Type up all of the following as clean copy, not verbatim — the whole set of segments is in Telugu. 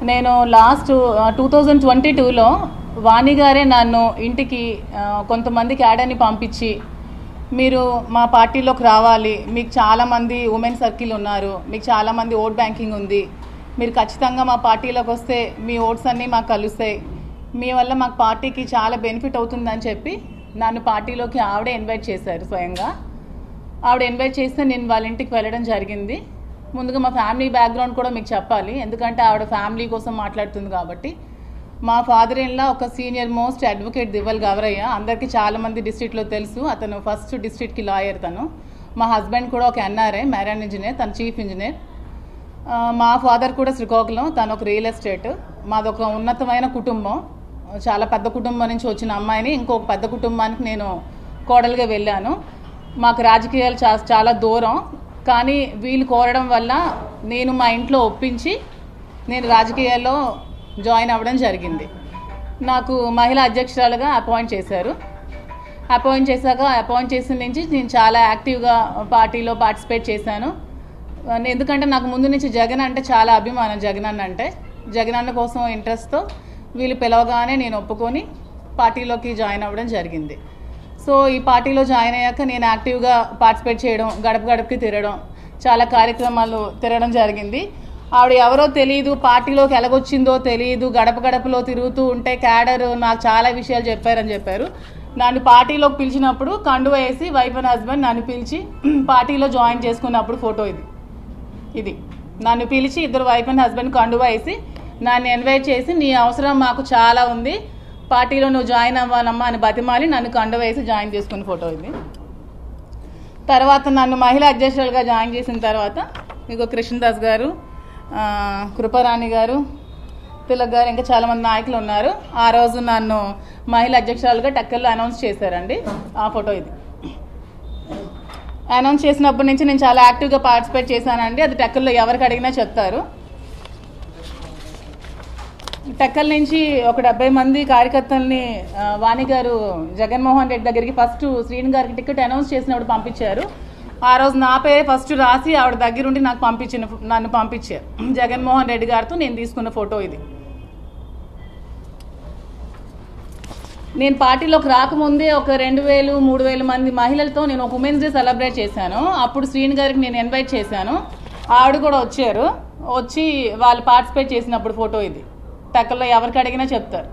నేను లాస్ట్ 2022లో వాణి గారే నన్ను ఇంటికి కొంతమందికి యాడని పంపించి మీరు మా పార్టీలోకి రావాలి, మీకు చాలామంది ఉమెన్ సర్కిల్ ఉన్నారు, మీకు చాలామంది ఓట్ బ్యాంకింగ్ ఉంది, మీరు ఖచ్చితంగా మా పార్టీలోకి వస్తే మీ ఓట్స్ అన్నీ మాకు కలుస్తాయి, మీ వల్ల మాకు పార్టీకి చాలా బెనిఫిట్ అవుతుందని చెప్పి నన్ను పార్టీలోకి ఆవిడే ఇన్వైట్ చేశారు. స్వయంగా ఆవిడ ఇన్వైట్ చేస్తే నేను వాళ్ళ ఇంటికి వెళ్ళడం జరిగింది. ముందుగా మా ఫ్యామిలీ బ్యాక్గ్రౌండ్ కూడా మీకు చెప్పాలి, ఎందుకంటే ఆవిడ ఫ్యామిలీ కోసం మాట్లాడుతుంది కాబట్టి. మా ఫాదర్ ఇన్లా ఒక సీనియర్ మోస్ట్ అడ్వకేట్ దివ్వల్ గవరయ్య, అందరికీ చాలామంది డిస్ట్రిక్ట్లో తెలుసు, అతను ఫస్ట్ డిస్ట్రిక్ట్కి లాయర్. తను మా హస్బెండ్ కూడా ఒక ఎన్ఆర్ఐ మ్యారైన్ ఇంజనీర్, తను చీఫ్ ఇంజనీర్. మా ఫాదర్ కూడా శ్రీకాకుళం, తను ఒక రియల్ ఎస్టేట్. మాదొక ఉన్నతమైన కుటుంబం, చాలా పెద్ద కుటుంబం నుంచి వచ్చిన అమ్మాయిని ఇంకొక పెద్ద కుటుంబానికి నేను కోడలుగా వెళ్ళాను. మాకు రాజకీయాలు చాలా దూరం, కానీ వీళ్ళు కోరడం వల్ల నేను మా ఇంట్లో ఒప్పించి నేను రాజకీయాల్లో జాయిన్ అవ్వడం జరిగింది. నాకు మహిళా అధ్యక్షురాలుగా అపాయింట్ చేశారు. అపాయింట్ చేసిన నుంచి నేను చాలా యాక్టివ్గా పార్టీలో పార్టిసిపేట్ చేశాను. ఎందుకంటే నాకు ముందు నుంచి జగన్ అంటే చాలా అభిమానం. జగన్ అన్న కోసం ఇంట్రెస్ట్తో వీళ్ళు పిలవగానే నేను ఒప్పుకొని పార్టీలోకి జాయిన్ అవ్వడం జరిగింది. సో ఈ పార్టీలో జాయిన్ అయ్యాక నేను యాక్టివ్గా పార్టిసిపేట్ చేయడం, గడప గడపకి తిరగడం, చాలా కార్యక్రమాలు తిరగడం జరిగింది. ఆవిడ ఎవరో తెలియదు, పార్టీలోకి ఎలాగొచ్చిందో తెలియదు, గడప గడపలో తిరుగుతూ ఉంటే క్యాడర్ నాకు చాలా విషయాలు చెప్పారు. నన్ను పార్టీలోకి పిలిచినప్పుడు కండువ వేసి వైఫ్ అండ్ హస్బెండ్ నన్ను పిలిచి పార్టీలో జాయిన్ చేసుకున్నప్పుడు ఫోటో ఇది నన్ను పిలిచి ఇద్దరు వైఫ్ అండ్ హస్బెండ్ కండువ వేసి నన్ను ఇన్వైట్ చేసి నీ అవసరం మాకు చాలా ఉంది, పార్టీలో నువ్వు జాయిన్ అవ్వాలమ్మా అని బతిమాలి నన్ను కండువ వేసి జాయిన్ చేసుకున్న ఫోటో ఇది. తర్వాత నన్ను మహిళా అధ్యక్షులుగా జాయిన్ చేసిన తర్వాత మీకు కృష్ణదాస్ గారు, కృపారాణి గారు, తిలక్ గారు, ఇంకా చాలామంది నాయకులు ఉన్నారు. ఆ రోజు నన్ను మహిళా అధ్యక్షురాలుగా టెక్కల్లో అనౌన్స్ చేశారండి. ఆ ఫోటో ఇది. అనౌన్స్ చేసినప్పటి నుంచి నేను చాలా యాక్టివ్గా పార్టిసిపేట్ చేశానండి. అది టెక్కల్లో ఎవరికి అడిగినా చెప్తారు. టెక్కల్ నుంచి ఒక 70 మంది కార్యకర్తల్ని వాణి గారు జగన్మోహన్ రెడ్డి దగ్గరికి ఫస్ట్ శ్రీని గారికి టికెట్ అనౌన్స్ చేసినప్పుడు పంపించారు. ఆ రోజు నా పేరు ఫస్ట్ రాసి ఆవిడ దగ్గరుండి నన్ను పంపించారు. జగన్మోహన్ రెడ్డి గారితో నేను తీసుకున్న ఫోటో ఇది. నేను పార్టీలోకి రాకముందే ఒక 2000-3000 మంది మహిళలతో నేను ఒక ఉమెన్స్ డే సెలబ్రేట్ చేశాను. అప్పుడు శ్రీని గారికి నేను ఇన్వైట్ చేశాను, ఆవిడ కూడా వచ్చి వాళ్ళు పార్టిసిపేట్ చేసినప్పుడు ఫోటో ఇది. టెక్కల్లో ఎవరికి అడిగినా చెప్తారు.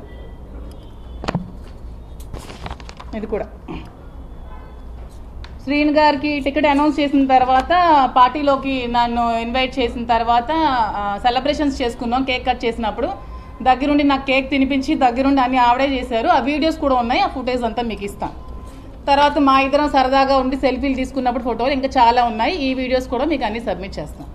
ఇది కూడా శ్రీని గారికి టికెట్ అనౌన్స్ చేసిన తర్వాత పార్టీలోకి నన్ను ఇన్వైట్ చేసిన తర్వాత సెలబ్రేషన్స్ చేసుకున్నాం. కేక్ కట్ చేసినప్పుడు దగ్గరుండి నాకు కేక్ తినిపించి దగ్గరుండి అన్ని ఆవిడే చేశారు. ఆ వీడియోస్ కూడా ఉన్నాయి, ఆ ఫుటేజ్ అంతా మీకు ఇస్తాను. తర్వాత మా ఇద్దరం సరదాగా ఉండి సెల్ఫీలు తీసుకున్నప్పుడు ఫోటోలు ఇంకా చాలా ఉన్నాయి. ఈ వీడియోస్ కూడా మీకు అన్ని సబ్మిట్ చేస్తాం.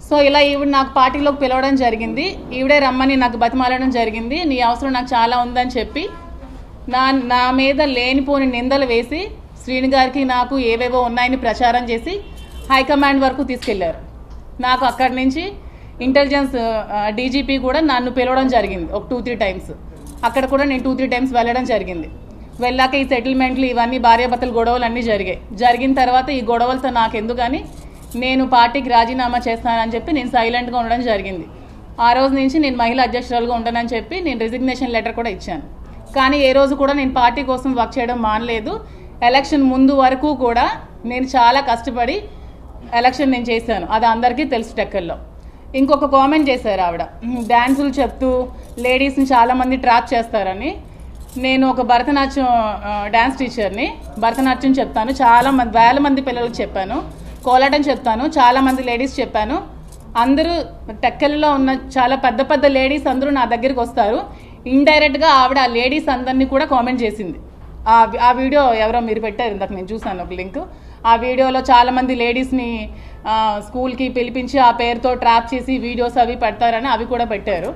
సో ఇలా ఈవిడ నాకు పార్టీలోకి పిలవడం జరిగింది. ఈవిడే రమ్మని నాకు బతిమాలడం జరిగింది. నీ అవసరం నాకు చాలా ఉందని చెప్పి నా మీద లేనిపోని నిందలు వేసి శ్రీని గారికి నాకు ఏవేవో ఉన్నాయని ప్రచారం చేసి హైకమాండ్ వరకు తీసుకెళ్లారు. నాకు అక్కడి నుంచి ఇంటెలిజెన్స్ డీజీపీ కూడా నన్ను పిలవడం జరిగింది ఒక 2-3 టైమ్స్. అక్కడ కూడా నేను 2-3 టైమ్స్ వెళ్ళడం జరిగింది. వెళ్ళాక ఈ సెటిల్మెంట్లు ఇవన్నీ భార్యాభర్తల గొడవలు అన్నీ జరిగిన తర్వాత ఈ గొడవలతో నాకు ఎందుకని నేను పార్టీకి రాజీనామా చేస్తానని చెప్పి నేను సైలెంట్గా ఉండడం జరిగింది. ఆ రోజు నుంచి నేను మహిళా అధ్యక్షురాలుగా ఉండనని చెప్పి నేను రిజిగ్నేషన్ లెటర్ కూడా ఇచ్చాను. కానీ ఏ రోజు కూడా నేను పార్టీ కోసం వర్క్ చేయడం మానలేదు. ఎలక్షన్ ముందు వరకు కూడా నేను చాలా కష్టపడి ఎలక్షన్ నేను చేశాను. అది అందరికీ తెలుసు. టెక్కల్లో ఇంకొక కామెంట్ చేశారు ఆవిడ, డ్యాన్సులు చెప్తూ లేడీస్ని చాలామంది ట్రాప్ చేస్తారని. నేను ఒక భరతనాట్యం డ్యాన్స్ టీచర్ని, భరతనాట్యం చెప్తాను, వేల మంది పిల్లలకు చెప్పాను, కోలాటం చెప్తాను, చాలామంది లేడీస్ చెప్పాను. అందరూ టెక్కల్లో ఉన్న చాలా పెద్ద పెద్ద లేడీస్ అందరూ నా దగ్గరికి వస్తారు. ఇండైరెక్ట్గా ఆవిడ ఆ లేడీస్ అందరినీ కూడా కామెంట్ చేసింది. ఆ వీడియో ఎవరో మీరు పెట్టారు, ఇందాక నేను చూసాను ఒక లింక్. ఆ వీడియోలో చాలామంది లేడీస్ని స్కూల్కి పిలిపించి ఆ పేరుతో ట్రాప్ చేసి వీడియోస్ అవి పెడతారని అవి కూడా పెట్టారు.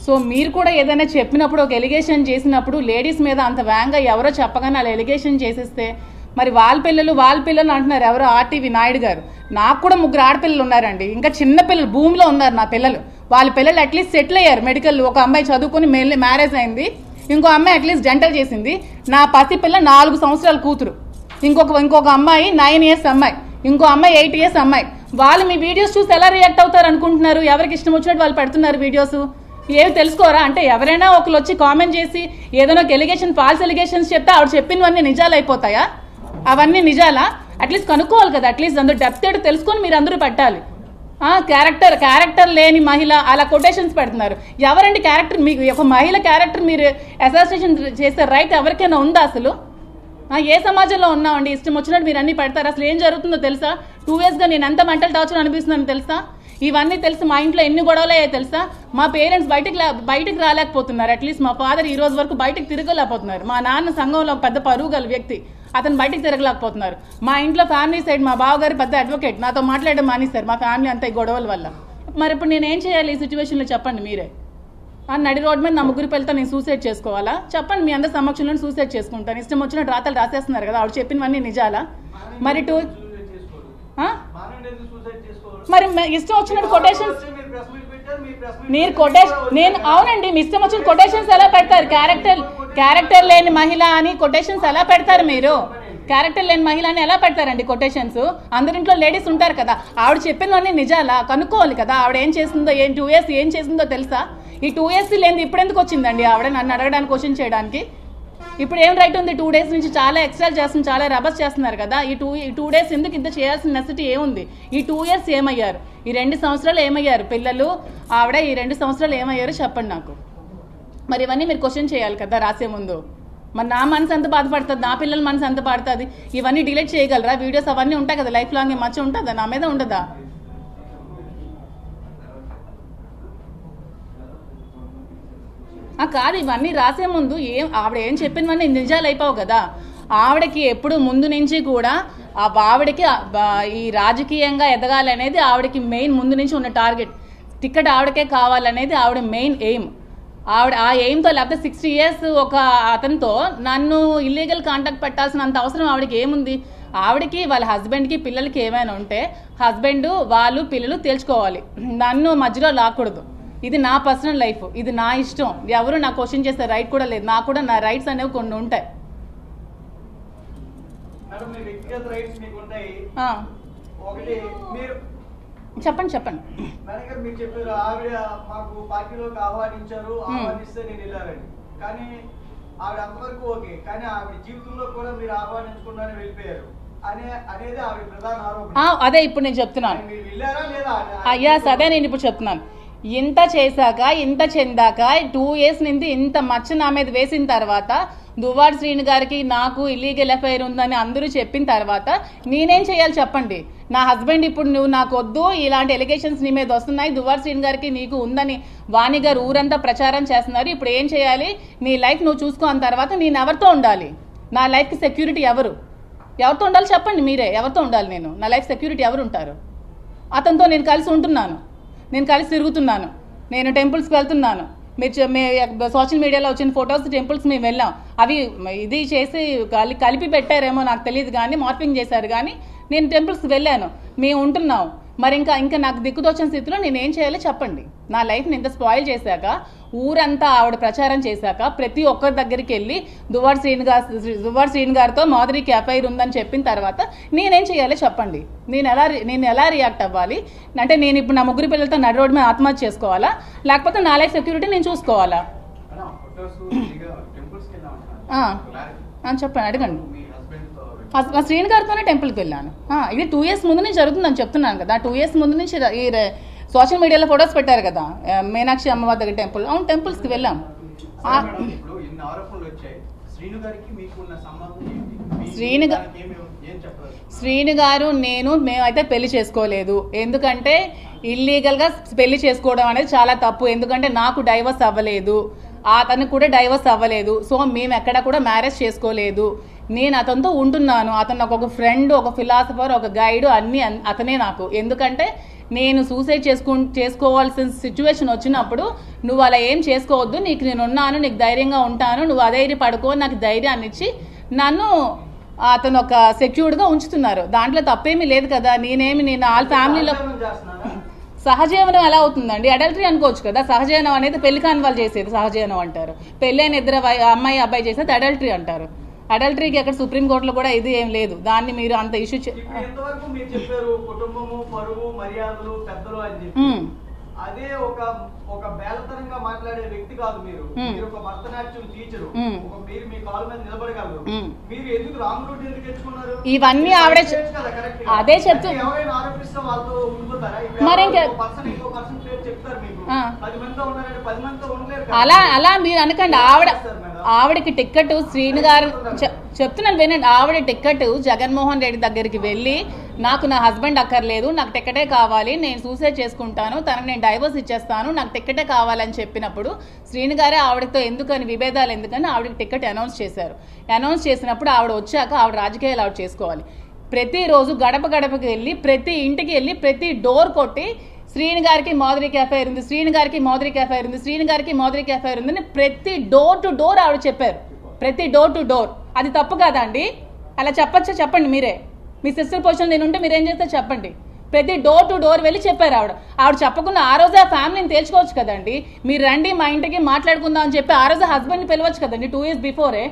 సో మీరు కూడా ఏదైనా చెప్పినప్పుడు ఒక ఎలిగేషన్ చేసినప్పుడు లేడీస్ మీద అంత వేగంగా ఎవరో చెప్పగానే అలా ఎలిగేషన్ చేసేస్తే మరి వాళ్ళ పిల్లలు అంటున్నారు. ఎవరో ఆర్టీవీ నాయుడు గారు. నాకు కూడా 3 ఆడపిల్లలు ఉన్నారండి, ఇంకా చిన్న పిల్లలు భూమిలో ఉన్నారు నా పిల్లలు. వాళ్ళ పిల్లలు అట్లీస్ట్ సెటిల్ అయ్యారు మెడికల్. ఒక అమ్మాయి చదువుకుని మ్యారేజ్ అయింది, ఇంకో అమ్మాయి అట్లీస్ట్ డెంటల్ చేసింది. నా పసి పిల్ల 4 సంవత్సరాల కూతురు, ఇంకొక అమ్మాయి 9 ఇయర్స్ అమ్మాయి, ఇంకో అమ్మాయి 8 ఇయర్స్ అమ్మాయి. వాళ్ళు మీ వీడియోస్ చూసి ఎలా రియాక్ట్ అవుతారు అనుకుంటున్నారు? ఎవరికి ఇష్టం వచ్చినట్టు వాళ్ళు పెడుతున్నారు వీడియోస్. ఏమి తెలుసుకోరా? అంటే ఎవరైనా ఒకరు వచ్చి కామెంట్ చేసి ఏదైనా ఒక ఎలిగేషన్, ఫాల్స్ ఎలిగేషన్స్ చెప్తే ఆవిడ చెప్పినవన్నీ నిజాలు అయిపోతాయా? అవన్నీ నిజాలా? అట్లీస్ట్ కనుక్కోవాలి కదా, అట్లీస్ట్ అందరూ డెప్త్ ఏంటో తెలుసుకొని మీరు అందరూ పెట్టాలి. క్యారెక్టర్ లేని మహిళ అలా కొటేషన్స్ పెడుతున్నారు. ఎవరండి క్యారెక్టర్? మీకు ఒక మహిళ క్యారెక్టర్ మీరు అసోసియేషన్ చేసే రైట్ ఎవరికైనా ఉందా అసలు? ఏ సమాజంలో ఉన్నామండి? ఇష్టం వచ్చినట్టు మీరు అన్ని పెడతారు. అసలు ఏం జరుగుతుందో తెలుసా? 2 yearsగా నేను ఎంత మెంటల్ టార్చర్ అనిపిస్తుందని తెలుసా? ఇవన్నీ తెలుసు. మా ఇంట్లో ఎన్ని గొడవలు అయ్యాయో తెలుసా? మా పేరెంట్స్ బయటికి రాలేకపోతున్నారు. అట్లీస్ట్ మా ఫాదర్ ఈ రోజు వరకు బయటకు తిరగలేకపోతున్నారు. మా నాన్న సంఘంలో పెద్ద పరువు గల వ్యక్తి, అతను బయటకు తిరగలేకపోతున్నారు. మా ఇంట్లో ఫ్యామిలీ సైడ్ మా బావగారు పెద్ద అడ్వకేట్, నాతో మాట్లాడడం మానేస్తారు మా ఫ్యామిలీ అంతా ఈ గొడవల వల్ల. మరి ఇప్పుడు నేను ఏం చేయాలి ఈ సిచ్యువేషన్లో చెప్పండి మీరే? నడి రోడ్ మీద నా 3 పిల్లలతో నేను సూసైడ్ చేసుకోవాలా? చెప్పండి, మీ అందరి సమక్షంలో సూసైడ్ చేసుకుంటాను. ఇష్టం వచ్చినట్టు రాతలు రాసేస్తున్నారు కదా, ఆవిడ చెప్పినవన్నీ నిజాలా? మరి మరి ఇష్టం వచ్చినట్టు కొటేషన్స్ నేను అవునండి, మీ ఇష్టం వచ్చిన కొటేషన్స్ ఎలా పెడతారు? క్యారెక్టర్ లేని మహిళ అని కొటేషన్స్ ఎలా పెడతారు మీరు? క్యారెక్టర్ లేని మహిళ అని ఎలా పెడతారండి కొటేషన్స్? అందరింట్లో లేడీస్ ఉంటారు కదా, ఆవిడ చెప్పినవన్నీ నిజాలా? కనుక్కోవాలి కదా ఆవిడ ఏం చేసిందో. 2 years ఏం చేసిందో తెలుసా? ఈ 2 years లేని ఇప్పుడు ఎందుకు వచ్చిందండి ఆవిడ నన్ను అడగడానికి, క్వశ్చన్ చేయడానికి? ఇప్పుడు ఏం రైట్ ఉంది? 2 days నుంచి చాలా ఎక్స్ట్రా చేస్తుంది, చాలా రబస్ చేస్తున్నారు కదా. ఈ 2 days ఎందుకు ఇంత చేయాల్సిన నెసిటీ ఏముంది? ఈ 2 years ఏమయ్యారు? ఈ 2 సంవత్సరాలు ఏమయ్యారు? పిల్లలు ఆవిడ ఈ 2 సంవత్సరాలు ఏమయ్యారు చెప్పండి నాకు. మరి ఇవన్నీ మీరు క్వశ్చన్ చేయాలి కదా రాసే ముందు. మరి నా మనసు ఎంత బాధపడుతుంది, నా పిల్లల మనసు ఎంత పడుతుంది? ఇవన్నీ డిలీట్ చేయగలరా? వీడియోస్ అవన్నీ ఉంటాయి కదా, లైఫ్ లాంగ్ మచ్చ ఉంటుందా నా మీద? ఉండదా? కాదు, ఇవన్నీ రాసే ముందు ఆవిడ ఏం చెప్పినవన్నీ నిజాలు అయిపోవు కదా. ఆవిడకి ఎప్పుడు ముందు నుంచి కూడా ఆవిడకి ఈ రాజకీయంగా ఎదగాలనేది ఆవిడకి మెయిన్ ముందు నుంచి ఉన్న టార్గెట్. టికెట్ ఆవిడకే కావాలనేది ఆవిడ మెయిన్ ఎయిమ్. ఆవిడ ఆ ఎయిమ్తో, లేకపోతే 60 years ఒక అతనితో నన్ను ఇల్లీగల్ కాంటాక్ట్ పెట్టాల్సినంత అవసరం ఆవిడకి ఏముంది? ఆవిడకి వాళ్ళ హస్బెండ్కి పిల్లలకి ఏమైనా ఉంటే హస్బెండ్ వాళ్ళు పిల్లలు తేల్చుకోవాలి, నన్ను మధ్యలో లాక్కూడదు. ఇది నా పర్సనల్ లైఫ్, ఇది నా ఇష్టం. ఎవరు నా క్వశ్చన్ చేసే రైట్ కూడా లేదు. నాకు కూడా నా రైట్స్ అనేవి కొన్ని ఉంటాయి. చెప్పండి చెప్పండి. మీరు చెప్పారు ఆవిడ మాకు పార్టీలోకి ఆహ్వానించారు, ఆహ్వానిస్తే నేను వెళ్ళారండి. కానీ ఆవిడ అంతవరకు ఓకే, కానీ ఆవిడ జీవితంలో కూడా మీరు ఆహ్వానించకుండానే వెళ్ళిపోయారు అనేది ఆవిడ ప్రధాన ఆరోపణ. అదే ఇప్పుడు నేను చెప్తున్నాను. మీరు వెళ్ళారా లేదా? అదే నేను ఇప్పుడు చెప్తున్నాను. ఇంత చేశాక, ఇంత చెందాక, 2 years నుంచి ఇంత మచ్చ నా మీద వేసిన తర్వాత, దువ్వాడ శ్రీను గారికి నాకు ఇల్లీగల్ ఎఫ్ఐఆర్ ఉందని అందరూ చెప్పిన తర్వాత నేనేం చేయాలి చెప్పండి? నా హస్బెండ్ ఇప్పుడు నువ్వు నాకు వద్దు, ఇలాంటి ఎలిగేషన్స్ నీ మీద వస్తున్నాయి, దువ్వాడ శ్రీను గారికి నీకు ఉందని వాణి గారు ఊరంతా ప్రచారం చేస్తున్నారు, ఇప్పుడు ఏం చేయాలి? నీ లైఫ్ నువ్వు చూసుకో అన్న తర్వాత నేను ఎవరితో ఉండాలి? నా లైఫ్కి సెక్యూరిటీ ఎవరితో ఉండాలి చెప్పండి మీరే? ఎవరితో ఉండాలి నేను? నా లైఫ్ సెక్యూరిటీ ఎవరు ఉంటారు? అతనితో నేను కలిసి ఉంటున్నాను, నేను కలిసి తిరుగుతున్నాను, నేను టెంపుల్స్కి వెళ్తున్నాను. మీరు సోషల్ మీడియాలో వచ్చిన ఫొటోస్ టెంపుల్స్ మేము వెళ్ళాం. అవి ఇది చేసి కలిపి పెట్టారేమో నాకు తెలియదు, కానీ మార్పింగ్ చేశారు. కానీ నేను టెంపుల్స్కి వెళ్ళాను, మేము ఉంటున్నాం. మరి ఇంకా నాకు దిక్కుతోచిన స్థితిలో నేను ఏం చేయాలో చెప్పండి? నా లైఫ్ని ఇంత స్పాయిల్ చేశాక, ఊరంతా ఆవిడ ప్రచారం చేశాక, ప్రతి ఒక్కరి దగ్గరికి వెళ్ళి దువ్వాడ శ్రీను గారితో మాధురికి ఎఫ్ఐఆర్ ఉందని చెప్పిన తర్వాత నేనేం చేయాలో చెప్పండి? నేను ఎలా రియాక్ట్ అవ్వాలి? అంటే నేను ఇప్పుడు నా 3 పిల్లలతో నడి రోడ్డు మీద ఆత్మహత్య చేసుకోవాలా, లేకపోతే నా లైఫ్ సెక్యూరిటీ నేను చూసుకోవాలా? చెప్పండి, అడగండి. శ్రీను గారితోనే టెంపుల్కి వెళ్ళాను. ఇది 2 years ముందు నుంచి జరుగుతుందని చెప్తున్నాను కదా. 2 years ముందు నుంచి ఈ సోషల్ మీడియాలో ఫొటోస్ పెట్టారు కదా, మీనాక్షి అమ్మవారి దగ్గర టెంపుల్. అవును, టెంపుల్స్కి వెళ్ళాం. శ్రీను గారు మేమైతే పెళ్లి చేసుకోలేదు. ఎందుకంటే ఇల్లీగల్గా పెళ్లి చేసుకోవడం అనేది చాలా తప్పు. ఎందుకంటే నాకు డైవర్స్ అవ్వలేదు, అతనికి కూడా డైవర్స్ అవ్వలేదు. సో మేము ఎక్కడ కూడా మ్యారేజ్ చేసుకోలేదు. నేను అతనితో ఉంటున్నాను. అతను నాకు ఒక ఫ్రెండ్, ఒక ఫిలాసఫర్, ఒక గైడ్, అన్నీ అతనే నాకు. ఎందుకంటే నేను సూసైడ్ చేసుకోవాల్సిన సిచ్యువేషన్ వచ్చినప్పుడు నువ్వు అలా ఏం చేసుకోవద్దు, నీకు నేను ఉన్నాను, నీకు ధైర్యంగా ఉంటాను, నువ్వు అధైర్య పడుకో, నాకు ధైర్యాన్ని ఇచ్చి నన్ను అతను ఒక సెక్యూర్డ్గా ఉంచుతున్నారు. దాంట్లో తప్పేమీ లేదు కదా. నేను వాళ్ళ ఫ్యామిలీలో సహజీవనం ఎలా అవుతుందండి? అడల్టరీ అనుకోవచ్చు కదా. సహజీవనం అనేది పెళ్లి కాని వాళ్ళు చేసేది సహజీవనం అంటారు. పెళ్ళైన 2 అమ్మాయి అబ్బాయి చేసేది అడల్టరీ అంటారు. అడల్టరీకి అక్కడ సుప్రీంకోర్టులో కూడా ఇది ఏం లేదు. దాన్ని మీరు అంత ఇష్యూ ఎంతవరకు మీరు చెప్పారు కుటుంబము పరువు మర్యాదలు పెద్దలు అని చెప్పి, అదే ఒక బేలతనంగా మాట్లాడే వ్యక్తి కాదు మీరు. మీరు ఒక భరతనాట్యం టీచరు, మీరు మీ కాళ్ళ మీద నిలబడగలరు. మీరు ఎందుకు రాంగ్ రూట్ ఎందుకు తెచ్చుకున్నారు? ఇవన్నీ ఆవిడ అదే చెప్తూ ఎవరైనా ఆరోపిస్తే వాళ్ళతో ఉండిపోతారా? మరి ఇంకో పర్సన్ పేరు చెప్తారు మీకు, 10 మందితో ఉన్నారంటే 10 మందితో ఉండలేరు. అలా మీరు అనకండి. ఆవిడకి టిక్కెట్ శ్రీను గారు చెప్తున్నాను వినండి. ఆవిడ టిక్కెట్ జగన్మోహన్ రెడ్డి దగ్గరికి వెళ్ళి నాకు నా హస్బెండ్ అక్కర్లేదు, నాకు టిక్కెటే కావాలి, నేను సూసైడ్ చేసుకుంటాను, తనకు నేను డైవర్స్ ఇచ్చేస్తాను, నాకు టిక్కెటే కావాలని చెప్పినప్పుడు శ్రీను గారే ఆవిడతో ఎందుకని విభేదాలు ఎందుకని ఆవిడకి టిక్కెట్ అనౌన్స్ చేశారు. అనౌన్స్ చేసినప్పుడు ఆవిడ వచ్చాక ఆవిడ రాజకీయాలు ఆవిడ చేసుకోవాలి. ప్రతిరోజు గడప గడపకి వెళ్ళి ప్రతి ఇంటికి వెళ్ళి ప్రతి డోర్ కొట్టి శ్రీను గారికి మాధురికి ఎఫ్ఐఆర్ ఉంది, శ్రీను గారికి మాధురికి ఎఫ్ఐఆర్ ఉంది, శ్రీను గారికి మాధురికి ఎఫ్ఐఆర్ ఉందని ప్రతి డోర్ టు డోర్ ఆవిడ చెప్పారు. ప్రతి డోర్ టు డోర్. అది తప్పు కదా అండి? అలా చెప్పచ్చా? చెప్పండి మీరే. మీ సిస్టర్ పొజిషన్ నేనుంటే మీరేం చేస్తే చెప్పండి. ప్రతి డోర్ టు డోర్ వెళ్ళి చెప్పారు ఆవిడ చెప్పకుండా ఆ రోజే ఆ ఫ్యామిలీని తేల్చుకోవచ్చు కదండి. మీరు రండి మా ఇంటికి మాట్లాడుకుందాం అని చెప్పి ఆ రోజు హస్బెండ్ని పిలవచ్చు కదండి 2 years బిఫోరే.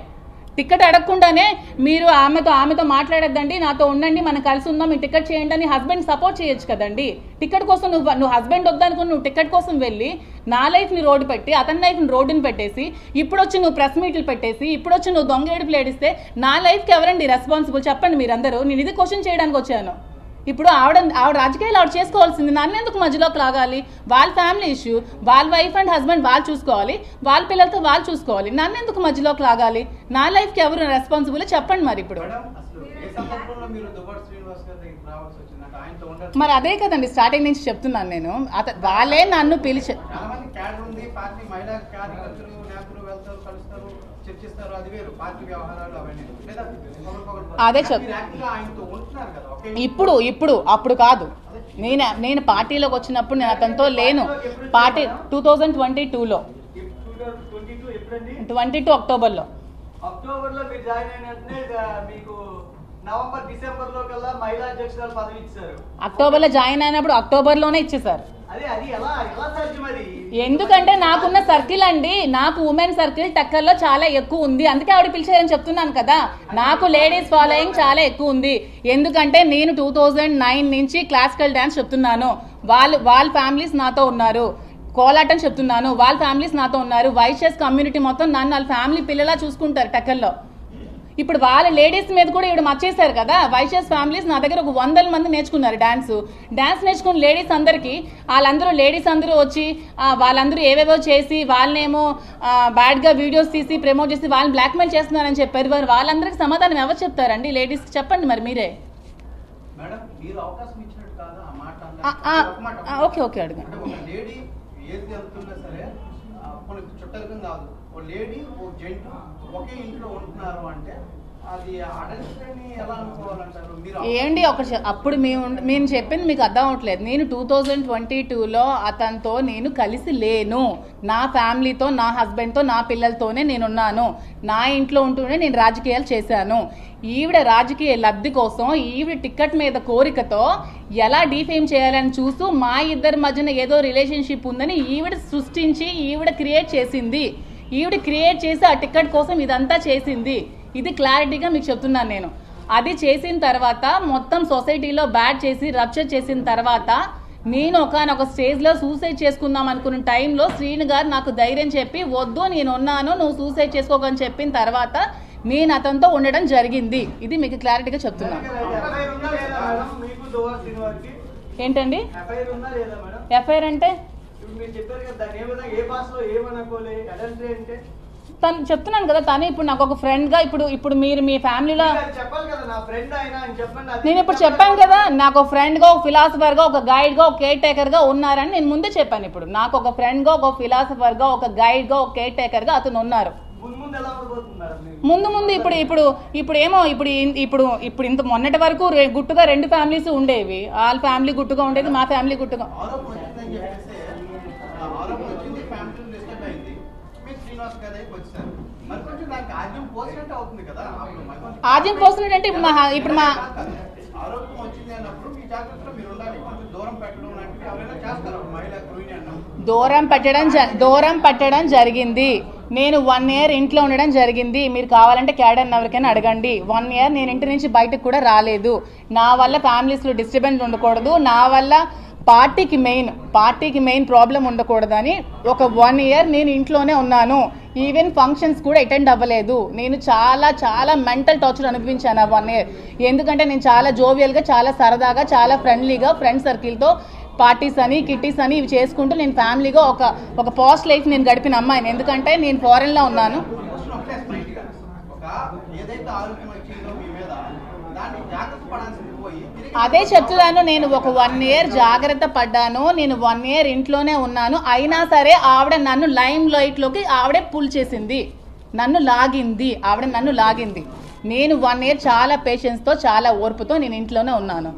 టికెట్ అడగకుండానే మీరు ఆమెతో మాట్లాడద్దండి, నాతో ఉండండి, మనం కలిసి ఉందాం, మీ టికెట్ చేయండి అని హస్బెండ్ సపోర్ట్ చేయొచ్చు కదండి. టికెట్ కోసం నువ్వు హస్బెండ్ వద్దనుకుని నువ్వు టికెట్ కోసం వెళ్ళి నా లైఫ్ని రోడ్డు పెట్టి అతని లైఫ్ని రోడ్డుని పెట్టేసి ఇప్పుడు వచ్చి నువ్వు ప్రెస్ మీట్లు పెట్టేసి ఇప్పుడు వచ్చి నువ్వు దొంగ ఏడుపులు ఏడిస్తే నా లైఫ్కి ఎవరండి రెస్పాన్సిబుల్? చెప్పండి మీరందరూ. నేను ఇది క్వశ్చన్ చేయడానికి వచ్చాను. ఇప్పుడు ఆవిడ రాజకీయాలు ఆవిడ చేసుకోవాల్సింది, నన్ను ఎందుకు మధ్యలోకి లాగాలి? వాళ్ళ ఫ్యామిలీ ఇష్యూ, వాళ్ళ వైఫ్ అండ్ హస్బెండ్ వాళ్ళు చూసుకోవాలి, వాళ్ళ పిల్లలతో వాళ్ళు చూసుకోవాలి, నన్ను ఎందుకు మధ్యలోకి లాగాలి? నా లైఫ్కి ఎవరు రెస్పాన్సిబుల్ చెప్పండి. మరి ఇప్పుడు మరి అదే కదండి స్టార్టింగ్ నుంచి చెప్తున్నాను నేను. వాళ్ళే నన్ను పిలిచి అదే ఇప్పుడు అప్పుడు కాదు. నేను పార్టీలోకి వచ్చినప్పుడు నేను అతనితో లేను. పార్టీ 2022లో 22 అక్టోబర్లో మీరు జాయిన్ అయినట్టే మీకు నవంబర్ డిసెంబర్ లో కల్లా మహిళా అధ్యక్షురాలు పదవి ఇచ్చారు. అక్టోబర్లో జాయిన్ అయినప్పుడు అక్టోబర్లోనే ఇచ్చేసారు. అది ఎలా సాధ్యం? అది ఎందుకంటే నాకున్న సర్కిల్ అండి, నాకు ఉమెన్ సర్కిల్ టక్కర్లో చాలా ఎక్కువ ఉంది, అందుకే ఆవిడ పిలిచారని చెప్తున్నాను కదా. నాకు లేడీస్ ఫాలోయింగ్ చాలా ఎక్కువ ఉంది. ఎందుకంటే నేను 2009 నుంచి క్లాసికల్ డాన్స్ చెప్తున్నాను, వాళ్ళ ఫ్యామిలీస్ నాతో ఉన్నారు. కోలాటం చెప్తున్నాను, వాళ్ళ ఫ్యామిలీస్ నాతో ఉన్నారు. వైశ్యస్ కమ్యూనిటీ మొత్తం నన్ను వాళ్ళ ఫ్యామిలీ పిల్లలా చూసుకుంటారు టక్కర్లో. ఇప్పుడు వాళ్ళ లేడీస్ మీద కూడా ఇప్పుడు మర్చేశారు కదా. వైశ్యస్ ఫ్యామిలీస్ నా దగ్గర ఒక 100 మంది నేర్చుకున్నారు డాన్స్ నేర్చుకున్న లేడీస్ అందరికీ. లేడీస్ అందరూ వచ్చి వాళ్ళందరూ ఏవేవో చేసి వాళ్ళనేమో బ్యాడ్గా వీడియోస్ తీసి ప్రమోట్ చేసి వాళ్ళని బ్లాక్మెయిల్ చేస్తున్నారని చెప్పారు. మరి వాళ్ళందరికీ సమాధానం ఎవరు చెప్తారండి? లేడీస్ చెప్పండి మరి మీరే. ఓకే అడగండి. లేడీ ఒక జెంట్ ఒకే ఇంట్లో ఉంటున్నారు అంటే అది అడల్టరీని ఎలా అనుకోవాలంటారు మీరు? ఏంటి అప్పుడు మేము చెప్పింది మీకు అర్థం అవట్లేదు. నేను 2022లో అతనితో నేను కలిసి లేను. నా ఫ్యామిలీతో, నా హస్బెండ్తో, నా పిల్లలతోనే నేనున్నాను. నా ఇంట్లో ఉంటూనే నేను రాజకీయాలు చేశాను. ఈవిడ రాజకీయ లబ్ధి కోసం ఈవిడ టికెట్ మీద కోరికతో ఎలా డిఫేమ్ చేయాలని చూస్తూ మా ఇద్దరి మధ్యన ఏదో రిలేషన్షిప్ ఉందని ఈవిడ సృష్టించి ఈవిడ క్రియేట్ చేసింది. ఈవిడ క్రియేట్ చేసి ఆ టికెట్ కోసం ఇదంతా చేసింది. ఇది క్లారిటీగా మీకు చెప్తున్నాను నేను. అది చేసిన తర్వాత మొత్తం సొసైటీలో బ్యాడ్ చేసి రప్చర్ చేసిన తర్వాత నేను ఒకనొక స్టేజ్లో సూసైడ్ చేసుకుందాం అనుకున్న టైంలో శ్రీను గారు నాకు ధైర్యం చెప్పి వద్దు నేను ఉన్నాను, నువ్వు సూసైడ్ చేసుకోకని చెప్పిన తర్వాత నేను అతనితో ఉండడం జరిగింది. ఇది మీకు క్లారిటీగా చెప్తున్నాను. ఏంటండి ఎఫ్ఐఆర్ అంటే? తను చెప్తున్నాను కదా, తను ఇప్పుడు నాకు ఒక ఫ్రెండ్ గా ఇప్పుడు మీరు మీ ఫ్యామిలీలో నేను ఇప్పుడు చెప్పాను కదా, నాకు ఒక ఫ్రెండ్ గా, ఒక ఫిలాసఫర్ గా, ఒక గైడ్ గా, ఒక కేర్ టేకర్ గా ఉన్నారని నేను ముందే చెప్పాను. ఇప్పుడు నాకు ఒక ఫ్రెండ్ గా, ఒక ఫిలాసఫర్ గా, ఒక గైడ్ గా, ఒక కేర్ టేకర్ గా అతను ఉన్నారు. ముందు ఇప్పుడు ఏమో ఇప్పుడు ఇంత మొన్నటి వరకు గుట్టుగా 2 ఫ్యామిలీస్ ఉండేవి. వాళ్ళ ఫ్యామిలీ గుట్టుగా ఉండేది, మా ఫ్యామిలీ గుట్టుగా. ఆద్యం పోసినట్టు అంటే ఇప్పుడు మా దూరం పెట్టడం జరిగింది. నేను 1 year ఇంట్లో ఉండడం జరిగింది. మీరు కావాలంటే క్యాడర్ ఎవరికైనా అడగండి. 1 year నేను ఇంటి నుంచి బయటకు కూడా రాలేదు. నా వల్ల ఫ్యామిలీస్లో డిస్టర్బెన్స్ ఉండకూడదు, నా వల్ల పార్టీకి మెయిన్ ప్రాబ్లం ఉండకూడదని ఒక 1 year నేను ఇంట్లోనే ఉన్నాను. ఈవెన్ ఫంక్షన్స్ కూడా అటెండ్ అవ్వలేదు. నేను చాలా చాలా మెంటల్ టార్చర్ అనిపించాను ఆ 1 year. ఎందుకంటే నేను చాలా జోవియల్గా, చాలా సరదాగా, చాలా ఫ్రెండ్లీగా ఫ్రెండ్ సర్కిల్తో పార్టీస్ అని, కిట్టీస్ అని ఇవి చేసుకుంటూ నేను ఫ్యామిలీగా ఒక పాస్ట్ లైఫ్ నేను గడిపిన అమ్మాయిని. ఎందుకంటే నేను ఫారెన్లో ఉన్నాను. అదే చెప్తున్నాను, నేను ఒక 1 year జాగ్రత్త పడ్డాను. నేను 1 year ఇంట్లోనే ఉన్నాను. అయినా సరే ఆవిడ నన్ను లైమ్ లైట్లోకి ఆవిడే పుల్ చేసింది, నన్ను లాగింది. నేను 1 year చాలా పేషెన్స్తో, చాలా ఓర్పుతో నేను ఇంట్లోనే ఉన్నాను.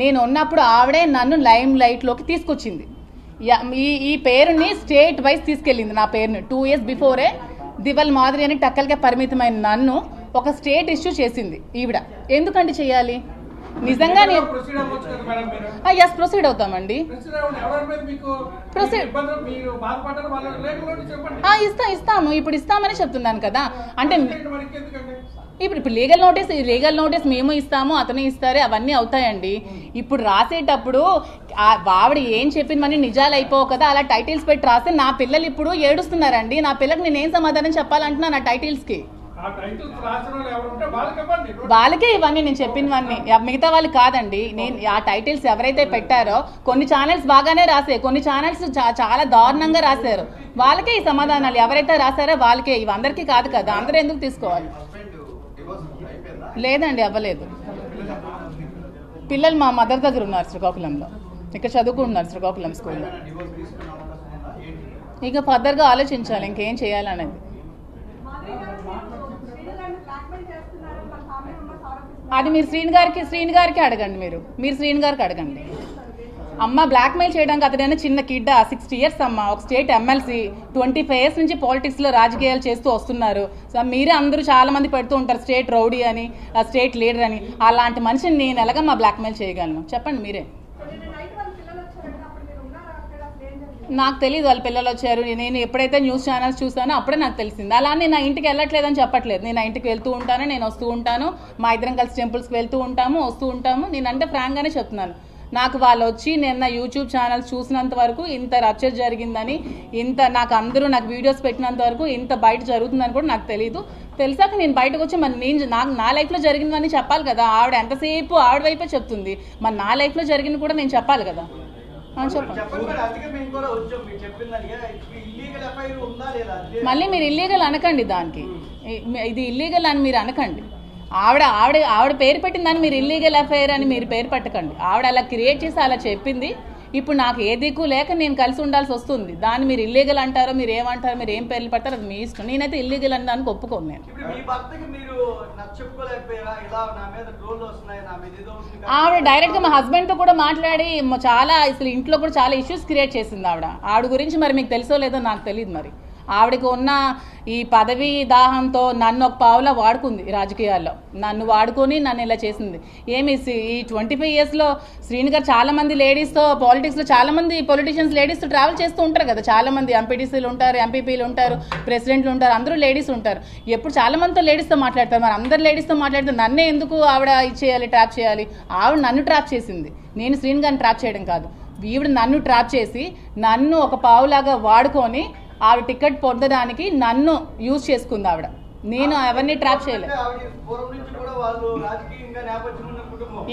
నేను ఉన్నప్పుడు ఆవిడే నన్ను లైమ్ లైట్లోకి తీసుకొచ్చింది. ఈ పేరుని స్టేట్ వైజ్ తీసుకెళ్ళింది. నా పేరుని 2 years బిఫోరే దివల్ మాదిరి అని టక్కలకే పరిమితమైన నన్ను ఒక స్టేట్ ఇష్యూ చేసింది ఈవిడ. ఎందుకంటే చెయ్యాలి? నిజంగా ఎస్ ప్రొసీడ్ అవుతామండి. ఇస్తాము, ఇప్పుడు ఇస్తామని చెప్తున్నాను కదా. అంటే ఇప్పుడు లీగల్ నోటీస్ మేము ఇస్తాము, అతను ఇస్తారు, అవన్నీ అవుతాయండి. ఇప్పుడు రాసేటప్పుడు ఆవిడ ఏం చెప్పిందని నిజాలు అయిపోవు కదా. అలా టైటిల్స్ పెట్టి రాస్తే నా పిల్లలు ఇప్పుడు ఏడుస్తున్నారండి. నా పిల్లలకు నేనేం సమాధానం చెప్పాలంటున్నా నా టైటిల్స్కి? వాళ్ళకే ఇవన్నీ నేను చెప్పినవన్నీ, మిగతా వాళ్ళు కాదండి. నేను ఆ టైటిల్స్ ఎవరైతే పెట్టారో కొన్ని ఛానల్స్ బాగానే రాసాయి, కొన్ని ఛానల్స్ చాలా దారుణంగా రాశారు. వాళ్ళకే ఈ సమాధానాలు ఎవరైతే రాశారో వాళ్ళకే, ఇవి అందరికీ కాదు కదా. అందరూ ఎందుకు తీసుకోవాలి? లేదండి, అవ్వలేదు. పిల్లలు మా మదర్ దగ్గర ఉన్నారు శ్రీకాకుళంలో, ఇక్కడ చదువుకుంటున్నారు శ్రీకాకుళం స్కూల్లో. ఇక ఫర్దర్గా ఆలోచించాలి ఇంకేం చేయాలనేది. అది మీరు శ్రీని గారికి అడగండి. మీరు శ్రీని గారికి అడగండి. అమ్మ బ్లాక్మెయిల్ చేయడానికి అతడైనా చిన్న కిడ్, 60 years అమ్మ, ఒక స్టేట్ ఎమ్మెల్సీ, 25 years నుంచి పాలిటిక్స్లో రాజకీయాలు చేస్తూ వస్తున్నారు. సో మీరే అందరూ చాలా మంది పెడుతూ ఉంటారు స్టేట్ రౌడీ అని, స్టేట్ లీడర్ అని. అలాంటి మనిషిని నేను ఎలాగమ్మా బ్లాక్మెయిల్ చేయగలను చెప్పండి మీరే. నాకు తెలియదు వాళ్ళ పిల్లలు వచ్చారు. నేను ఎప్పుడైతే న్యూస్ ఛానల్స్ చూసానో అప్పుడే నాకు తెలిసింది. అలా నేను నా ఇంటికి వెళ్ళట్లేదని చెప్పట్లేదు. నేను నా ఇంటికి వెళ్తూ ఉంటాను, నేను వస్తూ ఉంటాను, మా ఇద్దరం కలిసి టెంపుల్స్కి వెళ్తూ ఉంటాము, వస్తూ ఉంటాము. నేనంటే ఫ్రాంక్గానే చెప్తున్నాను. నాకు వాళ్ళు వచ్చి నేను నా యూట్యూబ్ ఛానల్స్ చూసినంత వరకు ఇంత రచ్చర్ జరిగిందని, నాకు అందరూ నాకు వీడియోస్ పెట్టినంత వరకు ఇంత బయట జరుగుతుందని కూడా నాకు తెలియదు. తెలిసాక నేను బయటకు వచ్చి మరి నా లైఫ్లో జరిగినవన్నీ చెప్పాలి కదా. ఆవిడ ఎంతసేపు ఆవిడ వైపే చెప్తుంది, మరి నా లైఫ్లో జరిగింది కూడా నేను చెప్పాలి కదా. మళ్ళీ మీరు ఇల్లీగల్ అనకండి, దానికి ఇది ఇల్లీగల్ అని మీరు అనకండి. ఆవిడ పేరు పెట్టిందని మీరు ఇల్లీగల్ అఫైర్ అని మీరు పేరు పెట్టకండి. ఆవిడ అలా క్రియేట్ చేసి అలా చెప్పింది. ఇప్పుడు నాకు ఏ దిక్కు లేక నేను కలిసి ఉండాల్సి వస్తుంది. దాన్ని మీరు ఇల్లీగల్ అంటారో, మీరు ఏమంటారో, మీరు ఏం పేర్లు పెడతారో అది మీ ఇష్టం. నేనైతే ఇల్లీగల్ అని దానికి ఒప్పుకోను. నేను ఆవిడ డైరెక్ట్ గా మా హస్బెండ్ తో కూడా మాట్లాడి చాలా అసలు ఇంట్లో కూడా చాలా ఇష్యూస్ క్రియేట్ చేసింది ఆవిడ గురించి. మరి మీకు తెలుసో లేదో నాకు తెలియదు. మరి ఆవిడకి ఉన్న ఈ పదవి దాహంతో నన్ను ఒక పావులా వాడుకుంది రాజకీయాల్లో. నన్ను వాడుకొని నన్ను ఇలా చేసింది. ఈ 25 yearsలో శ్రీని గారు చాలా మంది లేడీస్తో పాలిటిక్స్లో చాలా మంది పొలిటీషియన్స్ లేడీస్తో ట్రావెల్ చేస్తూ ఉంటారు కదా. చాలా మంది ఎంపీటీసీలు ఉంటారు, ఎంపీపీలు ఉంటారు, ప్రెసిడెంట్లు ఉంటారు, అందరూ లేడీస్ ఉంటారు. ఎప్పుడు చాలా మందితో లేడీస్తో మాట్లాడతారు. మరి అందరు లేడీస్తో మాట్లాడితే నన్నే ఎందుకు ఆవిడ ఇచ్చేయాలి, ట్రాప్ చేయాలి? ఆవిడ నన్ను ట్రాప్ చేసింది, నేను శ్రీని గారిని ట్రాప్ చేయడం కాదు. ఈవిడ నన్ను ట్రాప్ చేసి నన్ను ఒక పావులాగా వాడుకొని ఆవిడ టికెట్ పొందడానికి నన్ను యూజ్ చేసుకుంది ఆవిడ. నేను ఎవరిని ట్రాప్ చేయలేదు.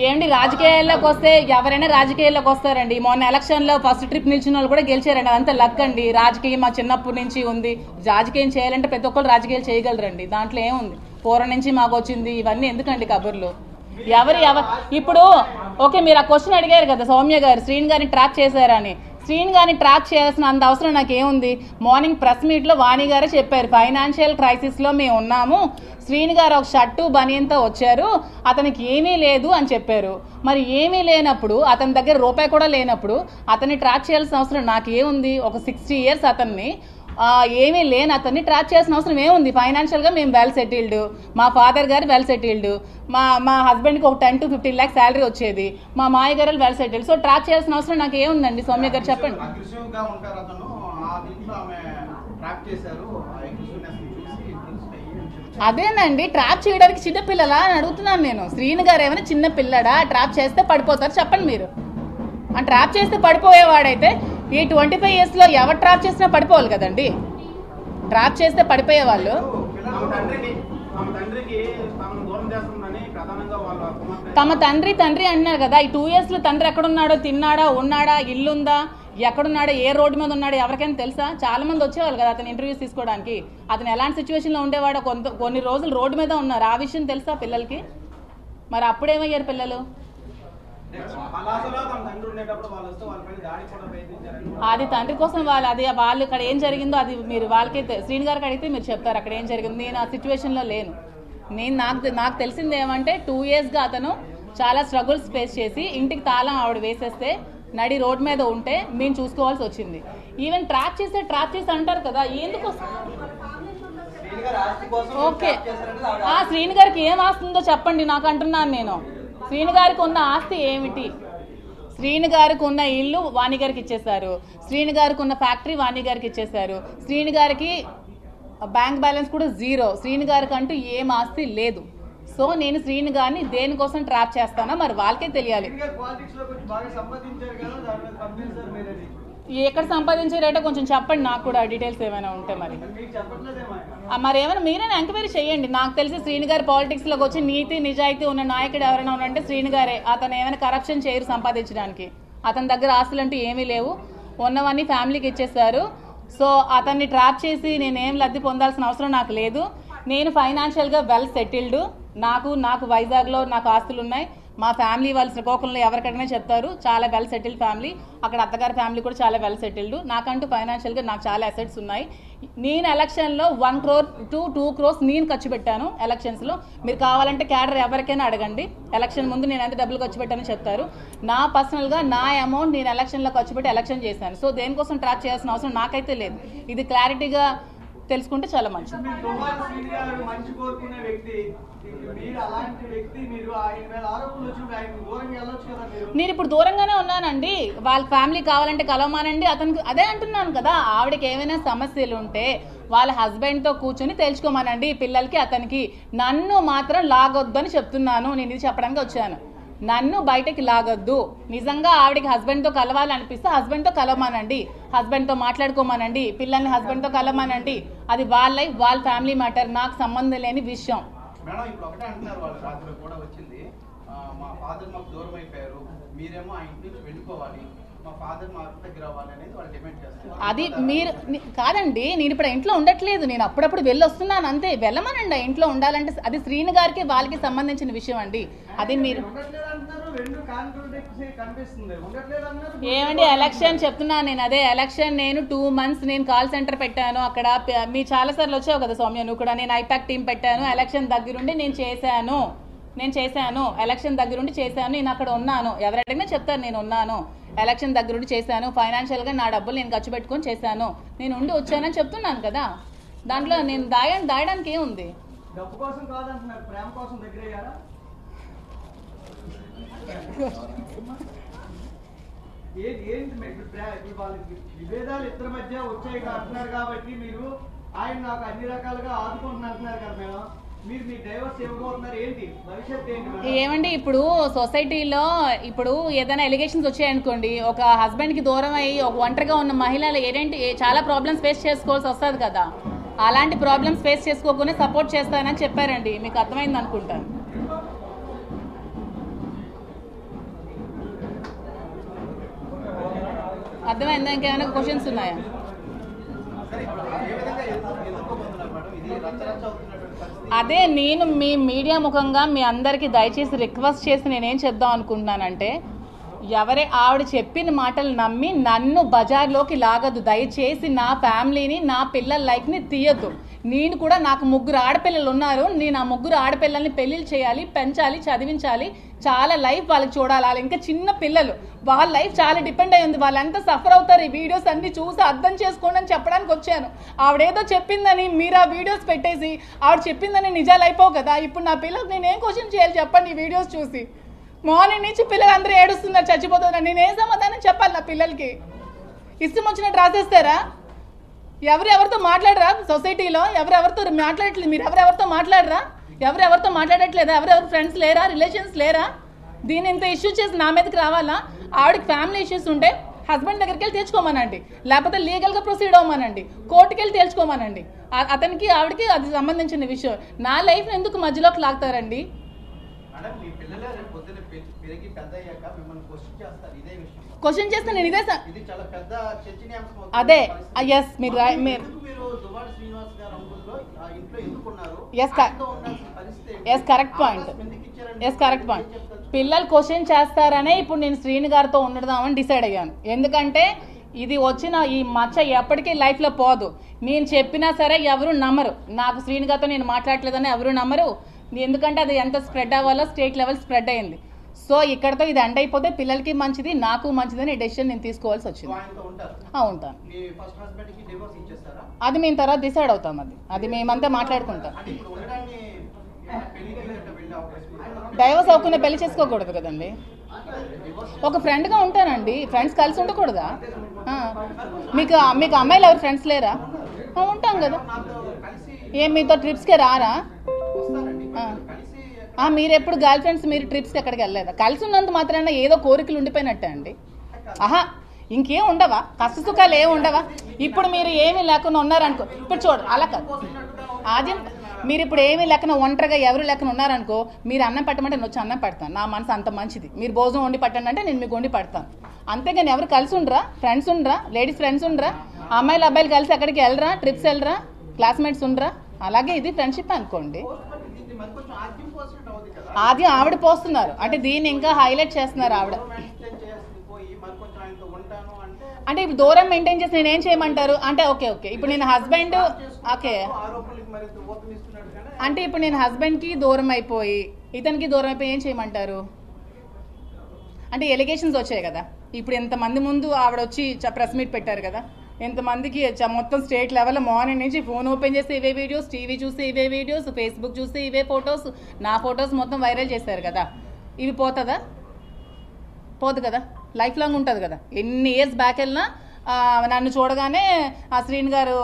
ఏంటి రాజకీయాల్లోకి వస్తే ఎవరైనా రాజకీయాల్లోకి వస్తారండి. మొన్న ఎలక్షన్లో ఫస్ట్ ట్రిప్ నిలిచిన వాళ్ళు కూడా గెలిచారండి. అదంతా లక్ అండి. రాజకీయం మా చిన్నప్పటి నుంచి ఉంది. రాజకీయం చేయాలంటే ప్రతి ఒక్కరు రాజకీయాలు చేయగలరండి. దాంట్లో ఏముంది, పూర్వం నుంచి మాకు వచ్చింది. ఇవన్నీ ఎందుకండి కబుర్లు? ఇప్పుడు ఓకే, మీరు ఆ క్వశ్చన్ అడిగారు కదా సౌమ్య గారు, శ్రీని గారిని ట్రాప్ చేశారని. శ్రీని గారిని ట్రాప్ చేయాల్సిన అంత అవసరం నాకేముంది? మార్నింగ్ ప్రెస్ మీట్లో వాణి గారే చెప్పారు, ఫైనాన్షియల్ క్రైసిస్లో మేము ఉన్నాము, శ్రీని గారు ఒక షర్టు బనియన్తో వచ్చారు, అతనికి ఏమీ లేదు అని చెప్పారు. మరి ఏమీ లేనప్పుడు, అతని దగ్గర రూపాయి కూడా లేనప్పుడు అతన్ని ట్రాప్ చేయాల్సిన అవసరం నాకేముంది? ఒక 60 years అతన్ని ఏమీ లేని అతన్ని ట్రాప్ చేయాల్సిన అవసరం ఏముంది? ఫైనాన్షియల్గా మేము వెల్ సెటిల్డ్, మా ఫాదర్ గారు వెల్ సెటిల్డ్, మా హస్బెండ్కి ఒక 10 to 15 lakhs శాలరీ వచ్చేది, మా మాయ గారు వెల్ సెటిల్డ్. సో ట్రాప్ చేయాల్సిన అవసరం నాకు ఏముందండి? సౌమ్య గారు చెప్పండి. ట్రాప్ చేశారు అదేనండి, ట్రాప్ చేయడానికి చిన్నపిల్లలా అని అడుగుతున్నాను నేను. శ్రీను గారు ఏమైనా చిన్న పిల్లడా? ట్రాప్ చేస్తే పడిపోతారు చెప్పండి మీరు. ఆ ట్రాప్ చేస్తే పడిపోయేవాడైతే ఈ 25 yearsలో ఎవరు ట్రాప్ చేసినా పడిపోవాలి కదండి. ట్రాప్ చేస్తే పడిపోయేవాళ్ళు. తమ తండ్రి అంటున్నారు కదా, ఈ 2 yearsలో తండ్రి ఎక్కడున్నాడో, తిన్నాడా, ఉన్నాడా, ఇల్లుందా, ఎక్కడున్నాడో, ఏ రోడ్డు మీద ఉన్నాడో ఎవరికైనా తెలుసా? చాలా మంది వచ్చేవాళ్ళు కదా అతను ఇంటర్వ్యూస్ తీసుకోవడానికి. అతను ఎలాంటి సిచ్యువేషన్లో ఉండేవాడో, కొన్ని రోజులు రోడ్డు మీద ఉన్నారు. ఆ విషయం తెలుసా పిల్లలకి? మరి అప్పుడేమయ్యారు పిల్లలు? అది తండ్రి కోసం వాళ్ళు ఇక్కడ ఏం జరిగిందో అది మీరు వాళ్ళకైతే శ్రీను గారికి అడిగితే మీరు చెప్తారు అక్కడ ఏం జరిగింది. నేను ఆ సిచ్యువేషన్లో లేను. నాకు తెలిసింది ఏమంటే 2 yearsగా అతను చాలా స్ట్రగుల్స్ ఫేస్ చేసి ఇంటికి తాళం ఆవిడ వేసేస్తే నడి రోడ్ మీద ఉంటే మేము చూసుకోవాల్సి వచ్చింది. ఈవెన్ ట్రాప్ చేసి అంటారు కదా, ఎందుకు? ఓకే, ఆ శ్రీను గారికి ఏం ఆస్తుందో చెప్పండి నాకు అంటున్నాను నేను. శ్రీను గారికి ఉన్న ఆస్తి ఏమిటి? శ్రీను గారికి ఉన్న ఇల్లు వాణి గారికి ఇచ్చేశారు. శ్రీను గారికి ఉన్న ఫ్యాక్టరీ వాణి గారికి ఇచ్చేశారు. శ్రీను గారికి బ్యాంక్ బ్యాలెన్స్ కూడా 0. శ్రీను గారికి అంటూ ఏం ఆస్తి లేదు. సో నేను శ్రీను గారిని దేనికోసం ట్రాప్ చేస్తానో మరి వాళ్ళకే తెలియాలి. ఎక్కడ సంపాదించారంటే కొంచెం చెప్పండి నాకు కూడా డీటెయిల్స్ ఏమైనా ఉంటే. మరి ఏమైనా మీరైనా ఎంక్వైరీ చేయండి. నాకు తెలిసి శ్రీను గారి పాలిటిక్స్లోకి వచ్చి నీతి నిజాయితీ ఉన్న నాయకుడు ఎవరైనా ఉన్నారంటే శ్రీను గారే. అతను ఏమైనా కరప్షన్ చేయరు సంపాదించడానికి. అతని దగ్గర ఆస్తులు అంటూ ఏమీ లేవు, ఉన్నవన్నీ ఫ్యామిలీకి ఇచ్చేస్తారు. సో అతన్ని ట్రాప్ చేసి నేనేం లబ్ధి పొందాల్సిన అవసరం నాకు లేదు. నేను ఫైనాన్షియల్గా వెల్ సెటిల్డ్. నాకు వైజాగ్లో నాకు ఆస్తులు ఉన్నాయి. మా ఫ్యామిలీ వాళ్ళు శ్రీకాకుళంలో ఎవరికైనా చెప్తారు చాలా వెల్ సెటిల్డ్ ఫ్యామిలీ. అక్కడ అత్తగారి ఫ్యామిలీ కూడా చాలా వెల్ సెటిల్డ్. నాకంటూ ఫైనాన్షియల్గా నాకు చాలా అసెట్స్ ఉన్నాయి. నేను ఎలక్షన్లో 1 crore to 2 crores నేను ఖర్చు పెట్టాను ఎలక్షన్స్లో. మీరు కావాలంటే క్యాడర్ ఎవరికైనా అడగండి. ఎలక్షన్ ముందు నేను ఎంత డబ్బులు ఖర్చు పెట్టానని చెప్తారు. నా పర్సనల్గా నా అమౌంట్ నేను ఎలక్షన్లో ఖర్చు పెట్టి ఎలక్షన్ చేశాను. సో దేనికోసం ట్రాక్ చేయాల్సిన అవసరం నాకైతే లేదు. ఇది క్లారిటీగా తెలుసుకుంటే చాలా మంచిది. నేను ఇప్పుడు దూరంగానే ఉన్నానండి. వాళ్ళ ఫ్యామిలీ కావాలంటే కలవమానండి. అతనికి అదే అంటున్నాను కదా, ఆవిడకి ఏమైనా సమస్యలు ఉంటే వాళ్ళ హస్బెండ్తో కూర్చొని తెలుసుకోమానండి పిల్లలకి అతనికి. నన్ను మాత్రం లాగొద్దు అని చెప్తున్నాను. నేను ఇది చెప్పడానికి వచ్చాను. నన్ను బయటకి లాగొద్దు. నిజంగా ఆవిడకి హస్బెండ్తో కలవాలనిపిస్తే హస్బెండ్తో కలవమానండి, హస్బెండ్తో మాట్లాడుకోమానండి, పిల్లల్ని హస్బెండ్తో కలవమానండి. అది వాళ్ళ లైఫ్, వాళ్ళ ఫ్యామిలీ మ్యాటర్, నాకు సంబంధం లేని విషయం. మేడం ఇప్పుడు ఒకటే అంటున్నారు, వాళ్ళు రాత్రి కూడా వచ్చింది, మా ఫాదర్ మాకు దూరం అయిపోయారు, మీరేమో ఆ ఇంటి నుంచి వెళ్ళిపోవాలి, మా ఫాదర్ మా దగ్గర అవ్వాలి అనేది వాళ్ళు డిమాండ్ చేస్తారు. అది మీరు కాదండి, నేను ఇప్పుడు ఇంట్లో ఉండట్లేదు, నేను అప్పుడప్పుడు వెళ్ళి వస్తున్నాను అంతే. వెళ్ళమనండి ఆ ఇంట్లో ఉండాలంటే. అది శ్రీను గారికి వాళ్ళకి సంబంధించిన విషయం అండి. అది మీరు ఏమండి ఎలక్షన్ చెప్తున్నాను నేను. అదే ఎలక్షన్ నేను 2 months నేను కాల్ సెంటర్ పెట్టాను అక్కడ. మీ చాలా సార్లు వచ్చావు కదా సౌమ్య, నువ్వు కూడా. నేను ఐపాక్ టీం పెట్టాను. ఎలక్షన్ దగ్గరుండి నేను చేశాను. ఎలక్షన్ దగ్గరుండి చేశాను. నేను అక్కడ ఉన్నాను. ఎవరైనా చెప్తారు నేను ఉన్నాను. ఎలక్షన్ దగ్గరుండి చేశాను. ఫైనాన్షియల్గా నా డబ్బులు నేను ఖర్చు పెట్టుకొని చేశాను. నేను ఉండి వచ్చానని చెప్తున్నాను కదా. దాంట్లో నేను దాయడానికి ఏముంది? డబ్బు కోసం కాదంటున్నారు, ప్రేమ కోసం దగ్గర అయ్యారా? ఏంటి వాళ్ళకి విభేదాలు ఇద్దరి మధ్య వచ్చాయి అంటున్నారు కాబట్టి మీరు ఆయన నాకు అన్ని రకాలుగా ఆదుకుంటున్నారు అంటున్నారు కదా మేడం. మీరు మీ డైవర్స్ ఇవ్వబోతున్నారు, ఏంటి భవిష్యత్తు ఏంటి? ఏమండి ఇప్పుడు సొసైటీలో ఇప్పుడు ఏదైనా ఎలిగేషన్స్ వచ్చాయనుకోండి, ఒక హస్బెండ్కి దూరం అయ్యి ఒక ఒంటరిగా ఉన్న మహిళలు చాలా ప్రాబ్లమ్స్ ఫేస్ చేసుకోవాల్సి వస్తుంది కదా. అలాంటి ప్రాబ్లమ్స్ ఫేస్ చేసుకోకుండా సపోర్ట్ చేస్తానని చెప్పారండి. మీకు అర్థమైంది అనుకుంటాను. అర్థమైందా? ఇంకేమైనా క్వశ్చన్స్ ఉన్నాయా? అదే నేను మీ మీడియా ముఖంగా మీ అందరికీ దయచేసి రిక్వెస్ట్ చేసి నేనేం చెప్దాం అనుకుంటున్నానంటే, ఆవిడ చెప్పిన మాటలు నమ్మి నన్ను బజార్లోకి లాగద్దు. దయచేసి నా ఫ్యామిలీని, నా పిల్లల లైఫ్ని తీయద్దు. నేను కూడా, నాకు 3 ఆడపిల్లలు ఉన్నారు. నేను ఆ 3 ఆడపిల్లల్ని పెళ్ళిళ్ళు చేయాలి, పెంచాలి, చదివించాలి. చాలా లైఫ్ వాళ్ళకి చూడాలి. వాళ్ళు ఇంకా చిన్న పిల్లలు, వాళ్ళ లైఫ్ చాలా డిపెండ్ అయ్యి ఉంది. వాళ్ళు ఎంత సఫర్ అవుతారు ఈ వీడియోస్ అన్ని చూసి అర్థం చేసుకోండి అని చెప్పడానికి వచ్చాను. ఆవిడేదో చెప్పిందని మీరు ఆ వీడియోస్ పెట్టేసి ఆవిడ చెప్పిందని నిజాలు అయిపోవు కదా. ఇప్పుడు నా పిల్లలకు నేనేం క్వశ్చన్ చేయాలి చెప్పండి? ఈ వీడియోస్ చూసి మార్నింగ్ నుంచి పిల్లలు అందరూ ఏడుస్తున్నారు, చచ్చిపోతున్నారు. నేనేం సమాధానం చెప్పాలి నా పిల్లలకి? ఇష్టం వచ్చినట్టు రాసేస్తారా? ఎవరెవరితో మాట్లాడరా సొసైటీలో? ఎవరెవరితో మాట్లాడట్లేదు? మీరు ఎవరెవరితో మాట్లాడరా? ఎవరెవరితో మాట్లాడట్లేదా? ఎవరెవరు ఫ్రెండ్స్ లేరా? రిలేషన్స్ లేరా? దీని ఇంత ఇష్యూ చేసి నా మీదకి రావాలా? ఆవిడకి ఫ్యామిలీ ఇష్యూస్ ఉంటే హస్బెండ్ దగ్గరికి వెళ్ళి తెచ్చుకోమనండి, లేకపోతే లీగల్గా ప్రొసీడ్ అవ్వమనండి, కోర్టుకి వెళ్ళి తేల్చుకోమనండి. అతనికి ఆవిడకి అది సంబంధించిన విషయం. నా లైఫ్ని ఎందుకు మధ్యలోకి లాగుతారండి? క్వశ్చన్ చేస్తే నేను ఇదే సార్ అదే ఎస్ మీరు ఎస్ కరెక్ట్ పాయింట్. పిల్లలు క్వశ్చన్ చేస్తారనే ఇప్పుడు నేను శ్రీని గారితో ఉండదామని డిసైడ్ అయ్యాను. ఎందుకంటే ఇది వచ్చిన ఈ మచ్చ ఎప్పటికీ లైఫ్లో పోదు. నేను చెప్పినా సరే ఎవరు నమ్మరు. నాకు శ్రీని గారితో నేను మాట్లాడలేదని ఎవరు నమ్మరు. ఎందుకంటే అది ఎంత స్ప్రెడ్ అవ్వాలో స్టేట్ లెవెల్ స్ప్రెడ్ అయింది. సో ఇక్కడతో ఇది ఎండ్ అయిపోతే పిల్లలకి మంచిది, నాకు మంచిదని డెసిషన్ నేను తీసుకోవాల్సి వచ్చింది. ఉంటాను. అది మేము తర్వాత డిసైడ్ అవుతాం. అది మేమంతా మాట్లాడుకుంటాం. డైవర్స్ అవ్వకుండా పెళ్లి చేసుకోకూడదు కదండి. ఒక ఫ్రెండ్గా ఉంటానండి. ఫ్రెండ్స్ కలిసి ఉండకూడదా? మీకు అమ్మాయిలు ఎవరు ఫ్రెండ్స్ లేరా? ఉంటాం కదా. ఏం మీతో ట్రిప్స్కే రారా? మీరు ఎప్పుడు గర్ల్ ఫ్రెండ్స్ మీరు ట్రిప్స్కి ఎక్కడికి వెళ్ళలేదా? కలిసి ఉన్నంత మాత్రాన ఏదో కోరికలు ఉండిపోయినట్టే అండి. ఇంకేం ఉండవా? కష్ట సుఖాలు ఏమి ఉండవా? ఇప్పుడు మీరు ఏమీ లేకుండా ఉన్నారనుకో, ఇప్పుడు చూడు అలా కాదు. మీరు ఇప్పుడు ఏమీ లేకుండా ఒంటరిగా ఎవరు లేకుండా ఉన్నారనుకో, మీరు అన్నం పెట్టమంటే నేను వచ్చి అన్నం పెడతాను. నా మనసు అంత మంచిది. మీరు భోజనం వండి పెట్టండి అంటే నేను మీకు వండి పెడతాను. అంతేగాని ఎవరు కలిసి ఉండరా? ఫ్రెండ్స్ ఉండరా? లేడీస్ ఫ్రెండ్స్ ఉండరా? అమ్మాయిలు అబ్బాయిలు కలిసి ఎక్కడికి వెళ్ళరా? ట్రిప్స్ వెళ్ళరా? క్లాస్మేట్స్ ఉండరా? అలాగే ఇది ఫ్రెండ్షిప్ అనుకోండి. అది ఆవిడ పోస్తున్నారు అంటే దీన్ని ఇంకా హైలైట్ చేస్తున్నారు ఆవిడ. అంటే ఇప్పుడు దూరం మెయింటైన్ చేసి నేను ఏం చేయమంటారు అంటే ఓకే ఇప్పుడు నేను హస్బెండ్ అంటే ఇప్పుడు నేను హస్బెండ్కి దూరం అయిపోయి ఇతనికి దూరం అయిపోయి ఏం చేయమంటారు? అంటే ఎలిగేషన్స్ వచ్చాయి కదా. ఇప్పుడు ఎంతమంది ముందు ఆవిడ వచ్చి ప్రెస్ మీట్ పెట్టారు కదా. ఎంతమందికి మొత్తం స్టేట్ లెవెల్లో మార్నింగ్ నుంచి ఫోన్ ఓపెన్ చేస్తే ఇవే వీడియోస్, టీవీ చూస్తే ఇవే వీడియోస్, ఫేస్బుక్ చూస్తే ఇవే ఫొటోస్, నా ఫొటోస్ మొత్తం వైరల్ చేశారు కదా. ఇవి పోతుందా? పోదు కదా. లైఫ్ లాంగ్ ఉంటుంది కదా. ఎన్ని ఇయర్స్ బ్యాక్ వెళ్ళినా నన్ను చూడగానే ఆ శ్రీని గారు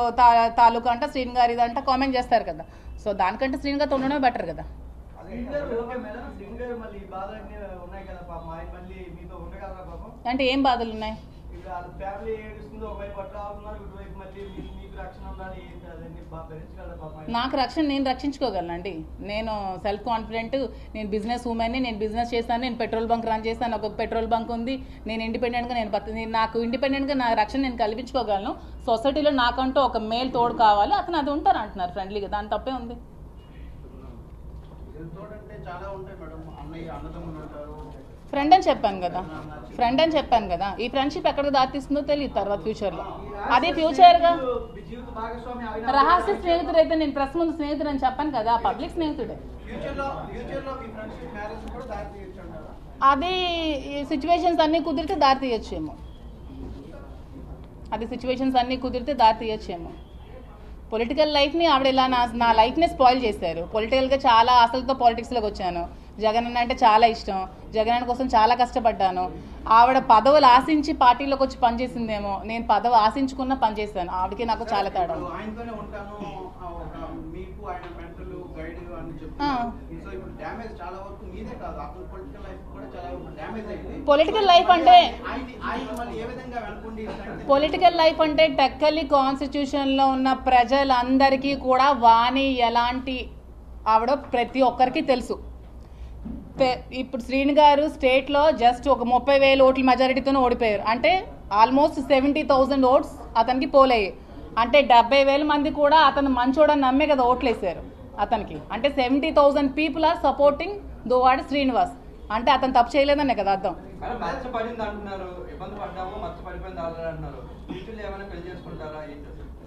తాలూకా అంట, శ్రీని గారు ఇదంట కామెంట్ చేస్తారు కదా. సో దానికంటే శ్రీని గారితో ఉండడమే బెటర్ కదా. అంటే ఏం బాధలు ఉన్నాయి? నాకు రక్షణ నేను రక్షించుకోగలనండి. నేను సెల్ఫ్ కాన్ఫిడెంట్. నేను బిజినెస్ ఉమెన్ని. నేను బిజినెస్ చేస్తాను. నేను పెట్రోల్ బంక్ రన్ చేస్తాను. ఒక పెట్రోల్ బంక్ ఉంది. నేను ఇండిపెండెంట్గా నాకు ఇండిపెండెంట్గా నా రక్షణ నేను కల్పించుకోగలను. సొసైటీలో నాకంటూ ఒక మేల్ తోడు కావాలి. అతను అది ఉంటారు అంటున్నారు ఫ్రెండ్లీగా. దాని తప్పే ఉంది. ఫ్రెండ్ అని చెప్పాను కదా. ఈ ఫ్రెండ్షిప్ ఎక్కడికి దారితీస్తుందో తెలియదు తర్వాత ఫ్యూచర్లో. అదే ఫ్యూచర్గా రహస్య స్నేహితుడు అయితే నేను ప్రెస్ ముందు స్నేహితుడు అని చెప్పాను కదా. పబ్లిక్ స్నేహితుడే. అది సిచ్యువేషన్స్ అన్నీ కుదిరితే దారి తీయచ్చేమో. పొలిటికల్ లైఫ్ని ఆవిడ ఇలా నా లైఫ్ని స్పాయిల్ చేశారు. పొలిటికల్గా చాలా ఆశలతో పాలిటిక్స్లోకి వచ్చాను. జగన్ అన్న అంటే చాలా ఇష్టం. జగన్ అన్న కోసం చాలా కష్టపడ్డాను. ఆవిడ పదవులు ఆశించి పార్టీలోకి వచ్చి పనిచేసిందేమో. నేను పదవి ఆశించుకున్న పనిచేశాను. ఆవిడకి నాకు చాలా తేడా. పొలిటికల్ లైఫ్ అంటే టెక్కలి కాన్స్టిట్యూషన్లో ఉన్న ప్రజలందరికీ కూడా వాణి ఎలాంటి ఆవిడ ప్రతి ఒక్కరికి తెలుసు. ఇప్పుడు శ్రీని గారు స్టేట్లో జస్ట్ ఒక 30,000 ఓట్ల మెజారిటీతోనే ఓడిపోయారు. అంటే ఆల్మోస్ట్ 70,000 ఓట్స్ అతనికి పోలయ్యాయి. అంటే 70,000 మంది కూడా అతను మంచోడని నమ్మే కదా ఓట్లేసారు అతనికి. అంటే 70,000 people are supporting Duvvada Srinivas. అంటే అతను తప్పు చేయలేదనే కదా అర్థం.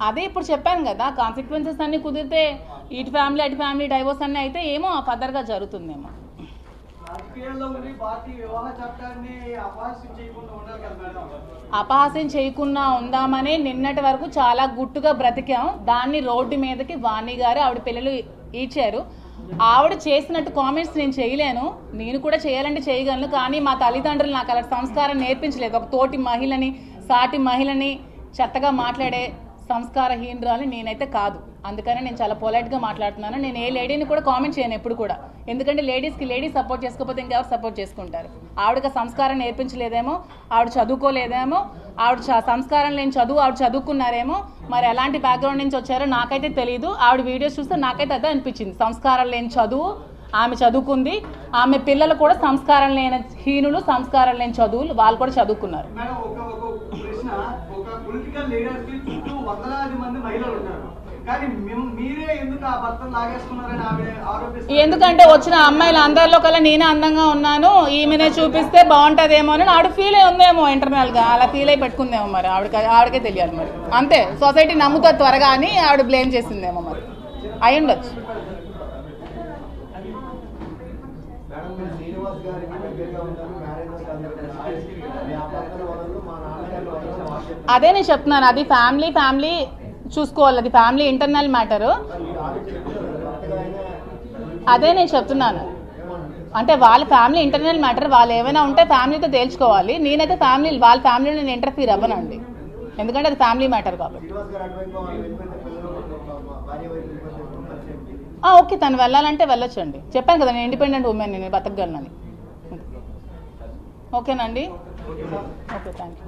అదే ఇప్పుడు చెప్పాను కదా. కాన్సిక్వెన్సెస్ అన్ని కుదిరితే ఇటు ఫ్యామిలీ అటు ఫ్యామిలీ డైవోర్స్ అన్నీ అయితే ఏమో ఫర్దర్గా జరుగుతుందేమో. అపహాస్యం చేయకుండా ఉందామని నిన్నటి వరకు చాలా గుట్టుగా బ్రతికాం. దాన్ని రోడ్డు మీదకి వాణి గారు ఆవిడ పిల్లలు ఇచ్చారు. ఆవిడ చేసినట్టు కామెంట్స్ నేను చేయలేను. నేను కూడా చేయాలంటే చేయగలను. కానీ మా తల్లిదండ్రులు నాకు అలా సంస్కారం నేర్పించలేదు. ఒక తోటి మహిళని, సాటి మహిళని చెత్తగా మాట్లాడే సంస్కారహీనరాలు నేనైతే కాదు. అందుకనే నేను చాలా పొలైట్గా మాట్లాడుతున్నాను. నేను ఏ లేడీని కూడా కామెంట్ చేయను ఎప్పుడు కూడా. ఎందుకంటే లేడీస్ సపోర్ట్ చేసుకోకపోతే ఇంకెవరు సపోర్ట్ చేసుకుంటారు? ఆవిడకి సంస్కారం నేర్పించలేదేమో, ఆవిడ చదువుకోలేదేమో, ఆవిడ సంస్కారం లేని చదువు ఆవిడ చదువుకున్నారేమో, మరి ఎలాంటి బ్యాక్గ్రౌండ్ నుంచి వచ్చారో నాకైతే తెలియదు. ఆవిడ వీడియోస్ చూస్తే నాకైతే అదే అనిపించింది. సంస్కారం లేని చదువు ఆమె చదువుకుంది, ఆమె పిల్లలు కూడా సంస్కారం లేని హీనులు, సంస్కారం లేని చదువులు వాళ్ళు కూడా చదువుకున్నారు. పొలిటికల్ లీడర్స్ కి చుట్టూ వందలాది మంది మహిళలు ఉన్నారు, కానీ మీరే ఎందుకు ఆ భర్తను లాగేసుకున్నారని ఆవిడ ఆరోపిస్తారు. ఎందుకంటే వచ్చిన అమ్మాయిలు అందరిలో కల్లా నేనే అందంగా ఉన్నాను, ఈమెనే చూపిస్తే బాగుంటుందేమో అని ఆవిడ ఫీల్ అయి ఉందేమో, ఇంటర్నల్ గా అలా ఫీల్ అయి పెట్టుకుందేమో. మరి ఆవిడకే తెలియాలి. మరి అంతే, సొసైటీ నమ్ముతుంది త్వరగా అని ఆవిడ బ్లేమ్ చేసిందేమో. మరి అయి ఉండొచ్చు. అదే నేను చెప్తున్నాను, అది ఫ్యామిలీ చూసుకోవాలి, అది ఫ్యామిలీ ఇంటర్నల్ మ్యాటరు. అదే నేను చెప్తున్నాను, అంటే వాళ్ళ ఫ్యామిలీ ఇంటర్నల్ మ్యాటర్, వాళ్ళు ఏమైనా ఉంటే ఫ్యామిలీతో తేల్చుకోవాలి. నేనైతే వాళ్ళ ఫ్యామిలీలో నేను ఇంటర్ఫీర్ అవ్వనండి, ఎందుకంటే అది ఫ్యామిలీ మ్యాటర్ కాబట్టి. ఓకే, తను వెళ్ళాలంటే వెళ్ళొచ్చండి. చెప్పాను కదా నేను ఇండిపెండెంట్ ఉమెన్, నేను బతకగలనని. ఓకేనండి, ఓకే, థ్యాంక్ యూ.